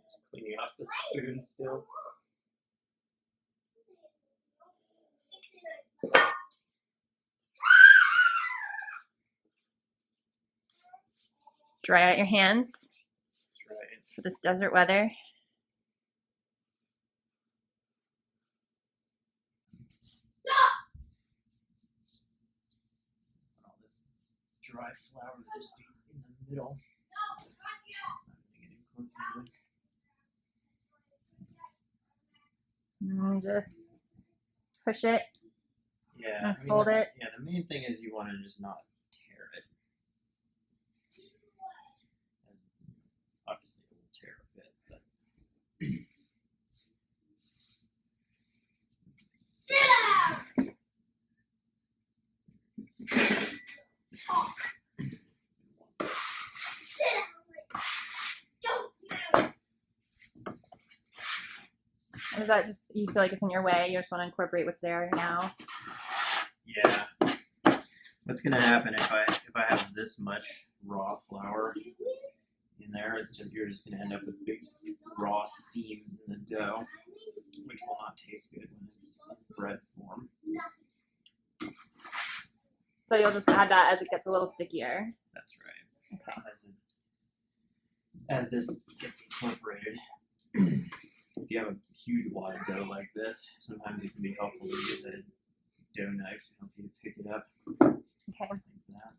Just cleaning off the spoon still. Dry out your hands. That's right. For this desert weather. All this dry flour just be in the middle. And just push it. Yeah. And fold it. Yeah, the main thing is you want to just not tear it. And obviously it will tear a bit, but Sit down! Is that just, you feel like it's in your way? You just want to incorporate what's there now? yeah. What's gonna happen if I have this much raw flour in there? You're just gonna end up with big raw seams in the dough, which will not taste good when it's in bread form. So you'll just add that as it gets a little stickier. That's right. Okay. As this gets incorporated. If you have a huge wad of dough like this, sometimes it can be helpful to use a dough knife to help you to pick it up. Okay. Like that.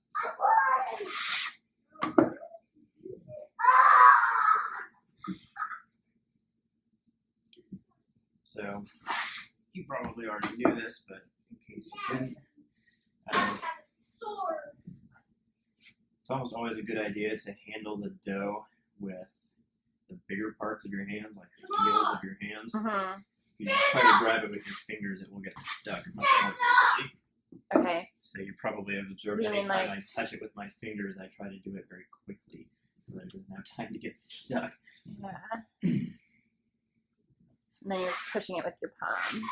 So, you probably already knew this, but in case you didn't, it's almost always a good idea to handle the dough with the bigger parts of your hands, like the heels of your hands. Mm-hmm. If you try to grab it with your fingers, it will get stuck much more easily. Okay. So you probably have observed So you mean anytime like- I touch it with my fingers, I try to do it very quickly so that it doesn't have time to get stuck. Yeah. And then you're just pushing it with your palm.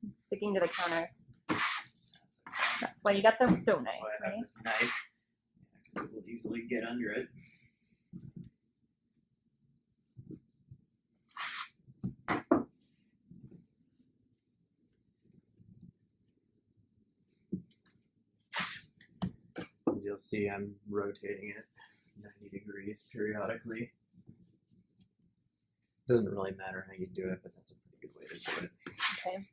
It's sticking to the counter. That's why you got the dough knife, That's why I have right? this knife, because it will easily get under it. And you'll see I'm rotating it 90 degrees periodically. Doesn't really matter how you do it, but that's a pretty good way to do it. Okay.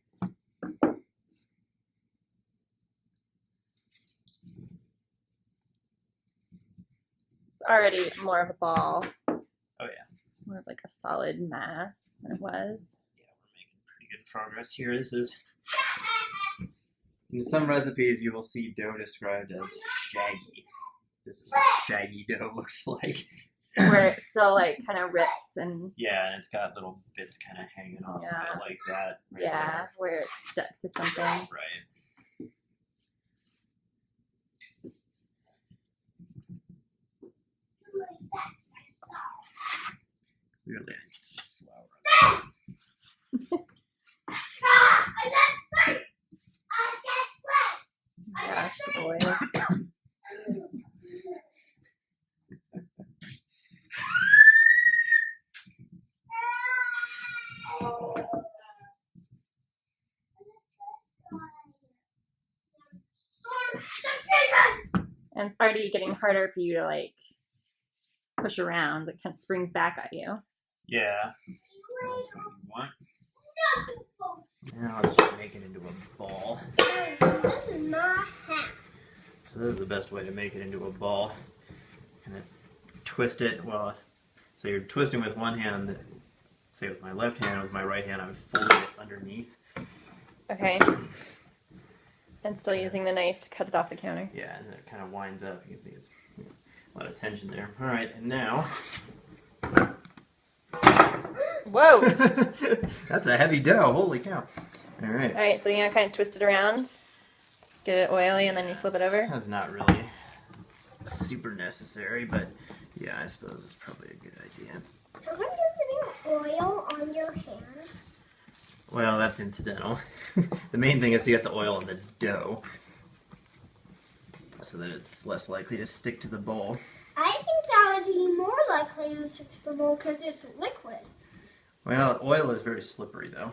It's already more of a ball. Oh yeah. More of like a solid mass than it was. Yeah, we're making pretty good progress here. This is, in some recipes you will see dough described as shaggy. This is what shaggy dough looks like. Where it still like kind of rips and Yeah, and it's got little bits kind of hanging off of it like that. Right yeah, there. where it's stuck to something. Right. Clearly I need some flour. Gosh, boys. And it's already getting harder for you to like push around. It kind of springs back at you. Yeah. That's what you want. Now let's just make it into a ball. This is not half. So this is the best way to make it into a ball. Kind of twist it. Well, so you're twisting with one hand. Say with my left hand, with my right hand, I'm folding it underneath. Okay. And still using the knife to cut it off the counter. Yeah, and then it kind of winds up. You can see it's a lot of tension there. All right, and now. Whoa! That's a heavy dough. Holy cow! All right. All right, so you kind of twist it around, get it oily, and then you flip it over. That's not really super necessary, but yeah, I suppose it's probably a good idea. Are you putting oil on your hand? Well, that's incidental. The main thing is to get the oil in the dough so that it's less likely to stick to the bowl. I think that would be more likely to stick to the bowl because it's liquid. Well, oil is very slippery though.